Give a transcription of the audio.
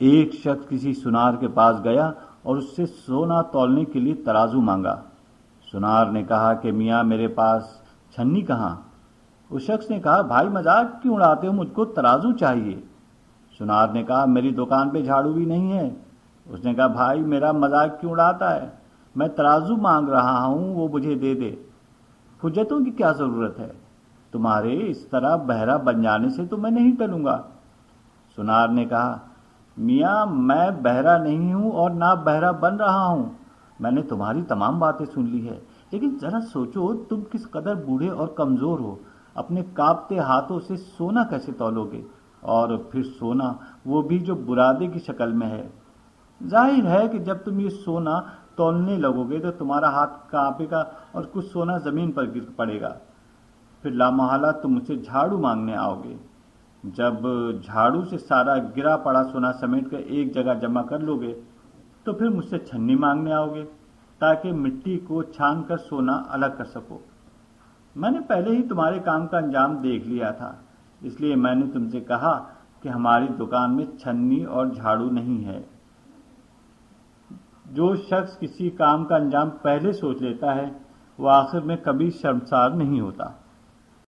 ایک شخص کسی سنار کے پاس گیا اور اس سے سونا تولنے کے لیے ترازو مانگا۔ سنار نے کہا کہ میاں میرے پاس چھنی کہاں؟ اس شخص نے کہا بھائی مذاق کیوں اڑاتے ہو، مجھ کو ترازو چاہیے۔ سنار نے کہا میری دکان پہ جھاڑو بھی نہیں ہے۔ اس نے کہا بھائی میرا مذاق کیوں اڑاتا ہے، میں ترازو مانگ رہا ہوں، وہ مجھے دے دے، حجتوں کی کیا ضرورت ہے، تمہارے اس طرح بہرا بن جانے سے تو میں نہیں ٹلوں گا۔ سنار نے کہا میاں میں بہرا نہیں ہوں اور نہ بہرا بن رہا ہوں، میں نے تمہاری تمام باتیں سن لی ہے، لیکن ذرا سوچو تم کس قدر بوڑھے اور کمزور ہو، اپنے کانپتے ہاتھوں سے سونا کیسے تولو گے، اور پھر سونا وہ بھی جو برادے کی شکل میں ہے۔ ظاہر ہے کہ جب تم یہ سونا تولنے لگو گے تو تمہارا ہاتھ کانپے گا اور کچھ سونا زمین پر گر پڑے گا، پھر لامحالہ تم مجھ سے جھاڑو مانگنے آؤ گے۔ جب جھاڑو سے سارا گرا پڑا سونا سمیٹ کر ایک جگہ جمع کر لو گے تو پھر مجھ سے چھنی مانگنے آؤ گے تاکہ مٹی کو چھان کر سونا الگ کر سکو۔ میں نے پہلے ہی تمہارے کام کا انجام دیکھ لیا تھا، اس لیے میں نے تم سے کہا کہ ہماری دکان میں چھنی اور جھاڑو نہیں ہے۔ جو شخص کسی کام کا انجام پہلے سوچ لیتا ہے وہ آخر میں کبھی شرمسار نہیں ہوتا۔